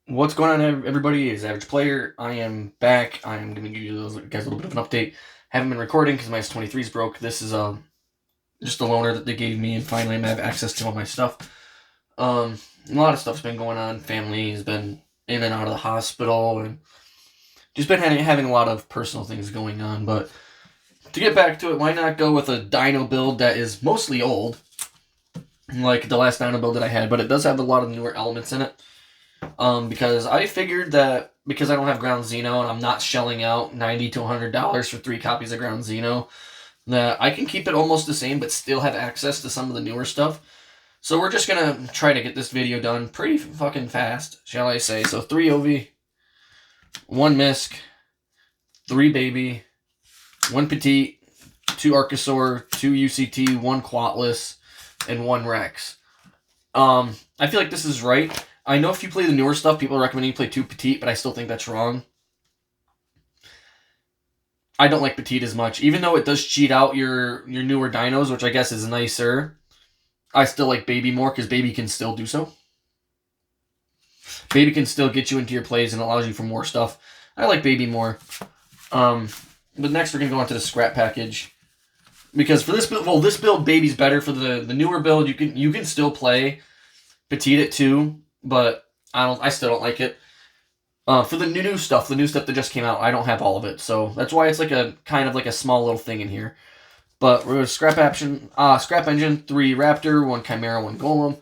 What's going on, everybody? Is Average Player. I am back. I'm going to give you guys a little bit of an update. Haven't been recording because my S23 is broke. This is just a loaner that they gave me, and finally I have access to all my stuff. A lot of stuff's been going on. Family has been in and out of the hospital, and just been having a lot of personal things going on. But to get back to it, why not go with a Dino build that is mostly old, like the last Dino build that I had, but it does have a lot of newer elements in it. Because I figured that because I don't have Ground Zeno and I'm not shelling out $90 to $100 for 3 copies of Ground Zeno, that I can keep it almost the same but still have access to some of the newer stuff. So we're just gonna try to get this video done pretty fucking fast, shall I say. So 3 Ovi, 1 Misk, 3 Baby, 1 Petite, 2 Archosaur, 2 UCT, 1 Quatless, and 1 Rex. I feel like this is right. I know if you play the newer stuff, people recommend you play 2 Petite, but I still think that's wrong. I don't like Petite as much. Even though it does cheat out your newer dinos, which I guess is nicer, I still like Baby more because Baby can still do so. Baby can still get you into your plays and allows you for more stuff. I like Baby more. But next we're going to go on to the scrap package. Because for this build, well, this build, Baby's better. For the newer build, you can still play Petite at 2. But I still don't like it. For the new stuff, that just came out, I don't have all of it, so that's why it's like a kind of like a small little thing in here. But we're scrap engine, 3 Raptor, 1 Chimera, 1 Golem,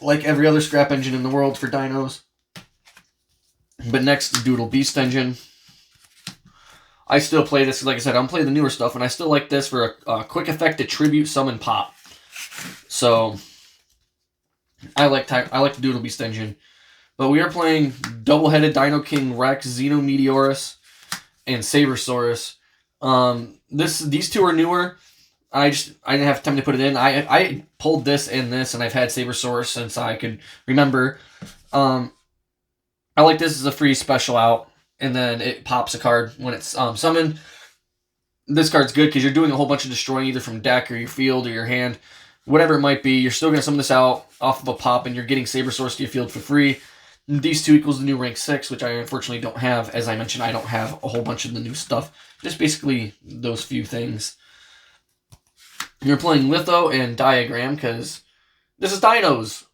like every other scrap engine in the world for dinos. But next, Doodle Beast engine. I still play this, like I said, I'm playing the newer stuff, and I still like this for a quick effect to tribute, summon, pop. So I like the Doodle Beast engine. But we are playing double-headed Dino King Rex, Xenometeorus, and Sabersaurus. These 2 are newer. I didn't have time to put it in. I pulled this and this, and I've had Sabersaurus since I could remember. I like this as a free special out, and then it pops a card when it's summoned. This card's good because you're doing a whole bunch of destroying either from deck or your field or your hand. Whatever it might be, you're still going to summon this out off of a pop, and you're getting Sabersaurus to your field for free. These 2 equals the new rank 6, which I unfortunately don't have. As I mentioned, I don't have a whole bunch of the new stuff. Just basically those few things. You're playing Litho and Diagram because this is Dinos,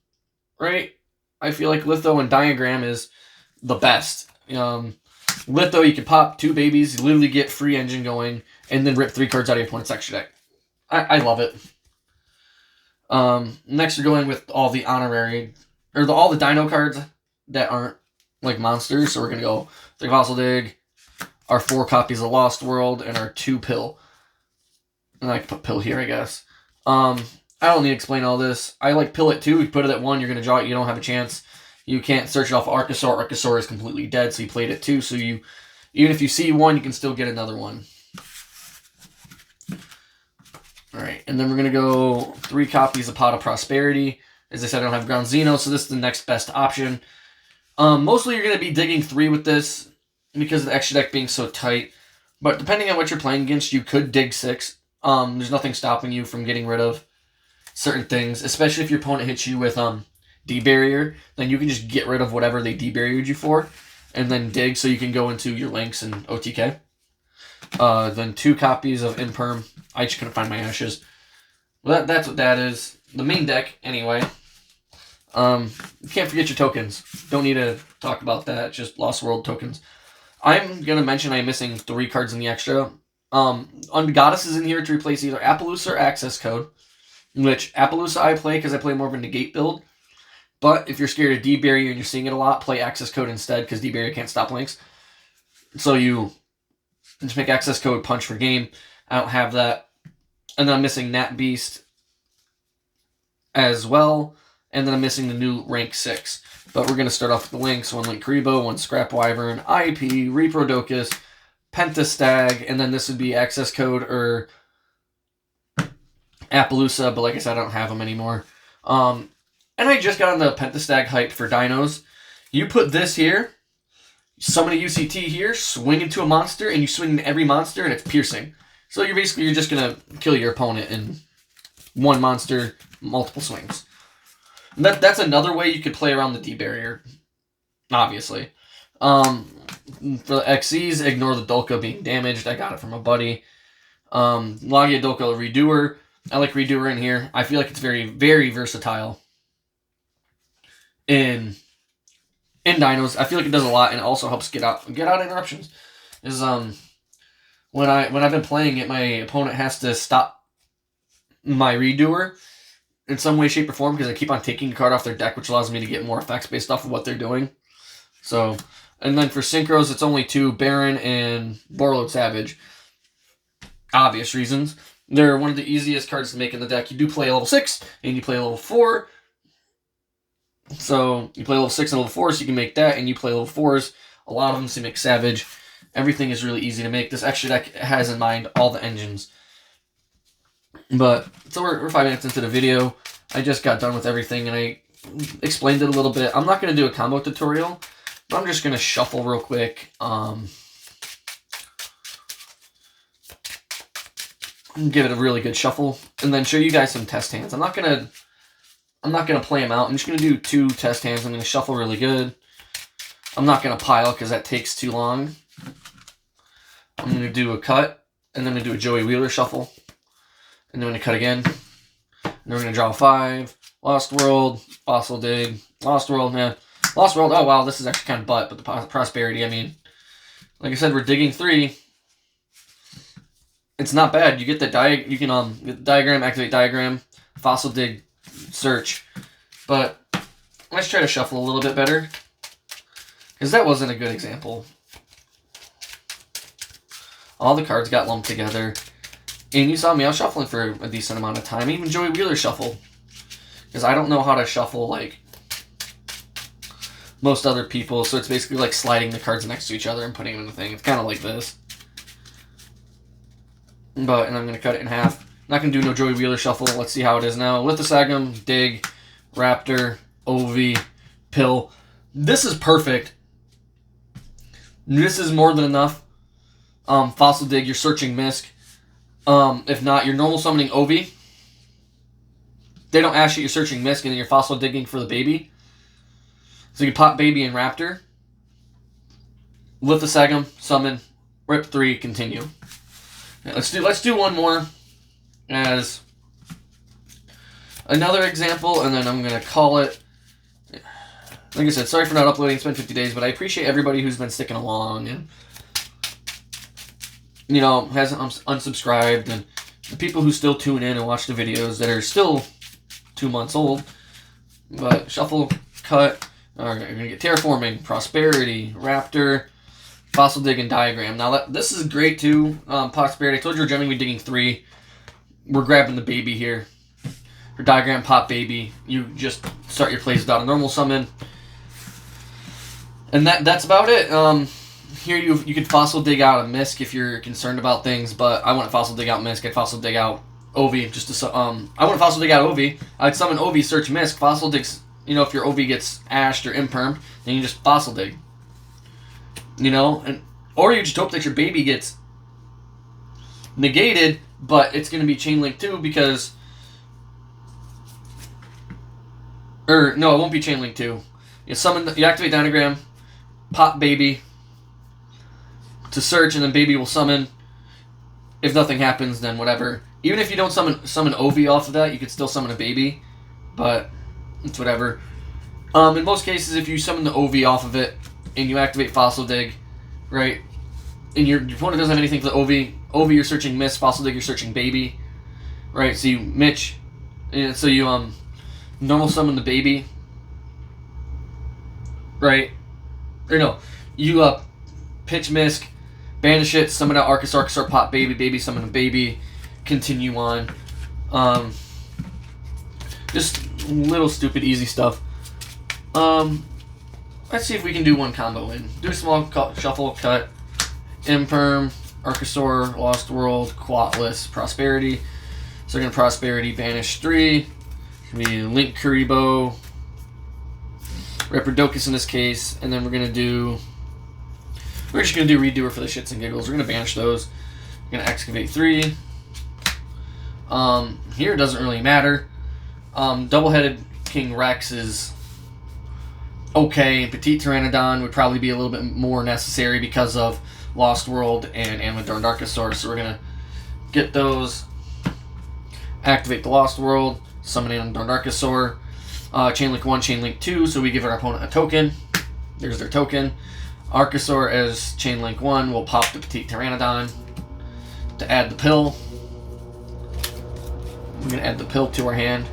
right? I feel like Litho and Diagram is the best. Litho, you can pop 2 babies, you literally get free engine going, and then rip 3 cards out of your opponent's extra deck. I love it. Next, you're going with all the honorary, or all the Dino cards that aren't like monsters. So we're going to go 3 Fossil Dig, our 4 copies of Lost World, and our 2 Pill. And I can put Pill here, I guess. I don't need to explain all this. I like Pill at 2. You put it at 1, you're going to draw it. You don't have a chance. You can't search it off Archosaur. Archosaur is completely dead, so you played it 2. So even if you see 1, you can still get another one. Alright, and then we're going to go 3 copies of Pot of Prosperity. As I said, I don't have Ground Zeno, so this is the next best option. Mostly you're going to be digging 3 with this because of the extra deck being so tight. But depending on what you're playing against, you could dig 6. There's nothing stopping you from getting rid of certain things, especially if your opponent hits you with D-Barrier. Then you can just get rid of whatever they D-Barriered you for and then dig so you can go into your Lynx and OTK. Then 2 copies of Imperm. I just couldn't find my Ashes. Well, that's what that is. The main deck, anyway. You can't forget your tokens. Don't need to talk about that. Just Lost World tokens. I'm going to mention I'm missing 3 cards in the extra. Goddess is in here to replace either Appaloosa or Access Code. Which, Appaloosa I play because I play more of a negate build. But if you're scared of D-Barrier and you're seeing it a lot, play Access Code instead because D-Barrier can't stop links. So you just make Access Code punch for game. I don't have that. And then I'm missing Nat Beast as well. And then I'm missing the new rank 6. But we're going to start off with the links. 1 Link Karibo, 1 Scrap Wyvern, IP, Reprodocus, Pentastag, and then this would be Access Code or Appaloosa, but like I said, I don't have them anymore. And I just got on the Pentastag hype for dinos. You put this here, summon a UCT here, swing into a monster, and you swing into every monster, and it's piercing. So you're just going to kill your opponent in 1 monster, multiple swings. And that's another way you could play around the D-Barrier. obviously. For the XCs, ignore the Dolka being damaged. I got it from a buddy. Logia Dolka Redoer. I like Redoer in here. I feel like it's very, very versatile in dinos. I feel like it does a lot, and it also helps get out interruptions. Is when I've been playing it, my opponent has to stop my Redoer in some way, shape, or form because I keep on taking a card off their deck, which allows me to get more effects based off of what they're doing. So, and then for Synchros, it's only 2, Baron and Borreload Savage. Obvious reasons. They're one of the easiest cards to make in the deck. You do play level 6, and you play level 4. So, you play level 6 and level 4, so you can make that, and you play level 4s. A lot of them to make Savage. Everything is really easy to make. This extra deck has in mind all the engines. But, so we're 5 minutes into the video. I just got done with everything, and I explained it a little bit. I'm not going to do a combo tutorial, but I'm just going to shuffle real quick. Give it a really good shuffle, and then show you guys some test hands. I'm not gonna play them out. I'm just gonna do 2 test hands. I'm gonna shuffle really good. I'm not gonna pile because that takes too long. I'm gonna do a cut, and then I'm gonna do a Joey Wheeler shuffle, and then I'm gonna cut again. And then we're gonna draw 5. Lost World, Fossil Dig, Lost World, man. Lost World. Oh wow, this is actually kind of butt, but the Prosperity. I mean, like I said, we're digging 3. It's not bad. You get the you can get the diagram, activate diagram, Fossil Dig, search. But let's try to shuffle a little bit better, because that wasn't a good example. All the cards got lumped together, and you saw me. I was shuffling for a decent amount of time. Even Joey Wheeler shuffled, because I don't know how to shuffle like most other people. So it's basically like sliding the cards next to each other and putting them in the thing. It's kind of like this. And I'm going to cut it in half. Not going to do no Joey Wheeler shuffle. Let's see how it is now. Lithosagum, Dig, Raptor, Ovi, Pill. This is perfect. This is more than enough. Fossil Dig, you're searching Misk. If not, you're normal summoning Ovi. They don't ask you, you're searching Misk, and then you're Fossil Digging for the baby. So you can pop Baby and Raptor. Lithosagum, summon, rip 3, continue. Let's do one more as another example, and then I'm gonna call it. Like I said, sorry for not uploading. It's been 50 days, but I appreciate everybody who's been sticking along and hasn't unsubscribed, and the people who still tune in and watch the videos that are still 2 months old. But shuffle, cut. All right, we're gonna get Terraforming, Prosperity, Raptor, Fossil Dig, and Diagram. Now, this is great, too. Prosperity. I told you we're generally digging 3. We're grabbing the baby here. For Diagram, pop Baby. You just start your plays without a normal summon. And that's about it. Here you could Fossil Dig out a Misk if you're concerned about things, but I wouldn't Fossil Dig out Misk. I'd Fossil Dig out Ovi. I wouldn't Fossil Dig out Ovi. I'd summon Ovi, search Misk. Fossil Dig's, if your Ovi gets ashed or impermed, then you just Fossil Dig. Or you just hope that your baby gets negated, but it's going to be Chain Link 2 because... no, it won't be Chain Link 2. You activate Dynagram, pop Baby to search, and then Baby will summon. If nothing happens, then whatever. Even if you don't summon Ovi off of that, you could still summon a Baby, but it's whatever. In most cases, if you summon the Ovi off of it, and you activate Fossil Dig, right? And your opponent doesn't have anything for the Ovi. Ovi, you're searching Miss. Fossil Dig, you're searching Baby, right? So you Mitch, and so you normal summon the baby, right? Or no, you pitch Misk, banish it, summon out Arcus, pop Baby, Baby, summon a Baby, continue on. Just little stupid easy stuff. Let's see if we can do one combo in. Do a small shuffle, cut, Imperm, Archosaur, Lost World, Quatless, Prosperity. So we're going to Prosperity, banish 3. It's going to be Link Kuribo, Reprodocus in this case, and then we're just going to do Redoer for the shits and giggles. We're going to banish those. We're going to Excavate 3. Here it doesn't really matter. Double-headed King Rex is okay. Petite Pteranodon would probably be a little bit more necessary because of Lost World and Amador Darkosaur. So we're going to get those, activate the Lost World, summon Amador Darkosaur, Chain Link 1, Chain Link 2, so we give our opponent a token. There's their token. Archosaur as Chain Link 1 will pop the Petite Pteranodon to add the pill. I'm going to add the pill to our hand.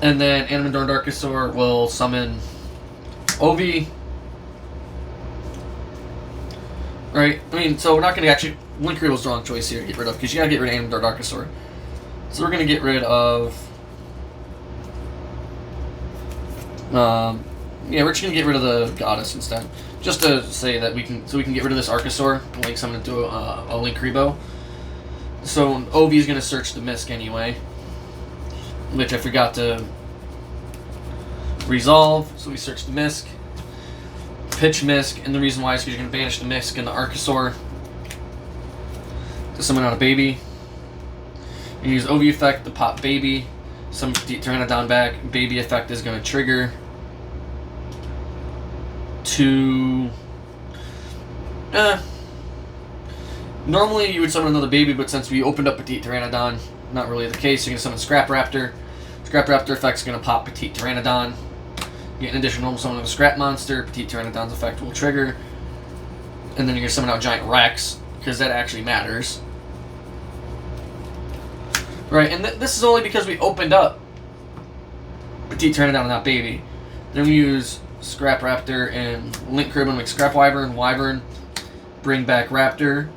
And then Amador Darkosaur will summon Ovi. Right? I mean, so we're not going to actually... Linkuriboh was the wrong choice here to get rid of, because you got to get rid of Amador Darkosaur. So we're going to get rid of... yeah, we're just going to get rid of the Goddess instead. Just to say that we can... So we can get rid of this Archosaur and link summon into a Linkuriboh. So Ovi is going to search the Misk anyway, which I forgot to resolve. So we search the Misk, pitch Misk, and the reason why is because you're going to banish the Misk and the Archosaur to summon out a baby. You use Ovi effect to pop baby, summon Pteranodon back. Baby effect is going to trigger to... normally you would summon another baby, but since we opened up Petite Pteranodon, not really the case. You're going to summon Scrap Raptor. Scrap Raptor effect is going to pop Petite Pteranodon. Get an additional normal summon of a Scrap Monster. Petite Pteranodon's effect will trigger. And then you're going to summon out Giant Rex, because that actually matters. Right, and this is only because we opened up Petite Pteranodon and not baby. Then we use Scrap Raptor and Linkuriboh to make Scrap Wyvern. Wyvern, bring back Raptor,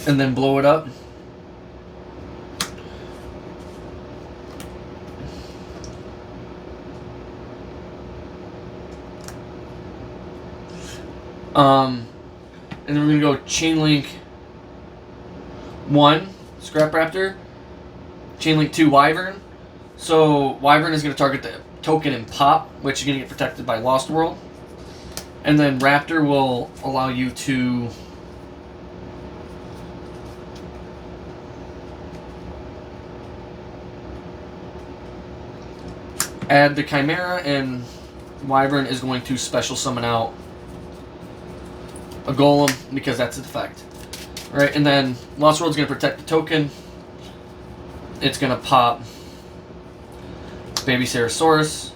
and then blow it up. And then we're going to go Chain Link 1, Scrap Raptor, Chain Link 2, Wyvern. So Wyvern is going to target the token and pop, which is going to get protected by Lost World. And then Raptor will allow you to add the Chimera, and Wyvern is going to special summon out a Golem, because that's its effect. Right, and then Lost World's going to protect the token. It's going to pop Baby Ceratosaurus.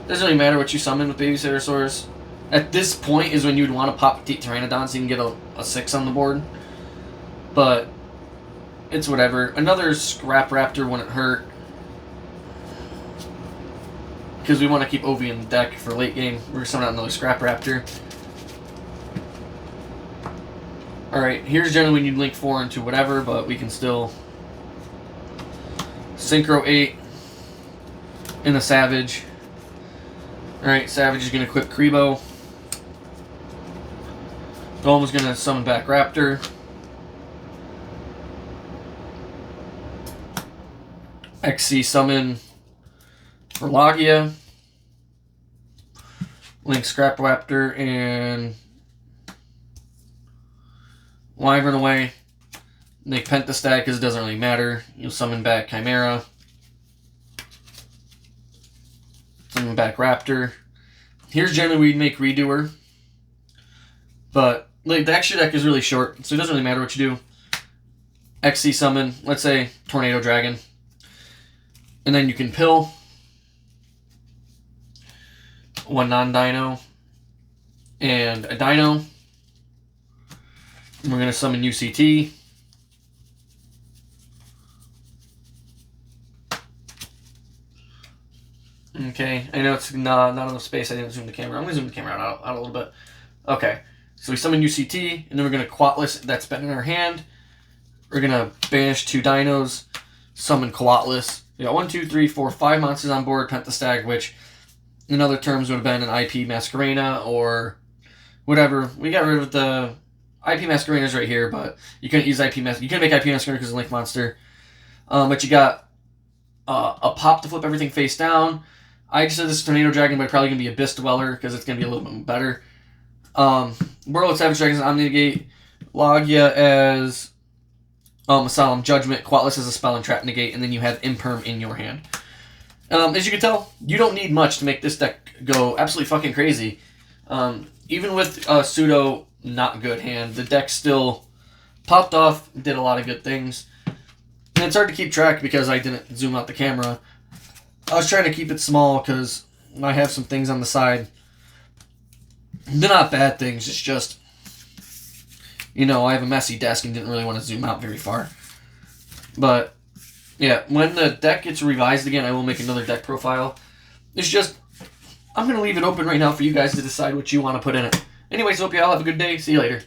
Doesn't really matter what you summon with Baby Ceratosaurus. At this point is when you would want to pop Petite Pteranodon so you can get a 6 on the board. But it's whatever. Another Scrap Raptor wouldn't hurt, because we want to keep Ovi in the deck for late game. We're going to summon out another Scrap Raptor. Alright, here's generally when you link 4 into whatever, but we can still Synchro 8 in a Savage. Alright, Savage is going to equip Kribo. Golem is going to summon back Raptor. XC summon for Logia. Link Scrap Raptor and Wyvern away. Make Pentastag because it doesn't really matter. You'll summon back Chimera. Summon back Raptor. Here's generally where you make Redoer. But like, the extra deck is really short, so it doesn't really matter what you do. XC summon, let's say Tornado Dragon. And then you can pill one non-dino and a dino. We're going to summon UCT. Okay, I know it's not enough space. I didn't zoom the camera. I'm going to zoom the camera out a little bit. Okay, so we summon UCT, and then we're going to Quatless. That's been in our hand. We're going to banish 2 dinos, summon Quatless. We got 1, 2, 3, 4, 5 monsters on board. Pentastag, which in other terms would have been an IP Masquerena or whatever. We got rid of the IP Masquerena's right here, but you couldn't use IP Masquerena. You couldn't make IP Masquerena because it's a Link monster. But you got a pop to flip everything face down. I just said this Tornado Dragon, but probably going to be Abyss Dweller because it's going to be a little bit better. World Savage Dragons Omni-Negate. Logia as a Solemn Judgment. Quatless as a Spell and Trap Negate. And then you have Imperm in your hand. As you can tell, you don't need much to make this deck go absolutely fucking crazy. Even with a pseudo not good hand, the deck still popped off, did a lot of good things. And it's hard to keep track because I didn't zoom out the camera. I was trying to keep it small because I have some things on the side. They're not bad things, it's just, you know, I have a messy desk and didn't really want to zoom out very far. But, yeah, when the deck gets revised again, I will make another deck profile. It's just, I'm going to leave it open right now for you guys to decide what you want to put in it. Anyways, hope you all have a good day. See you later.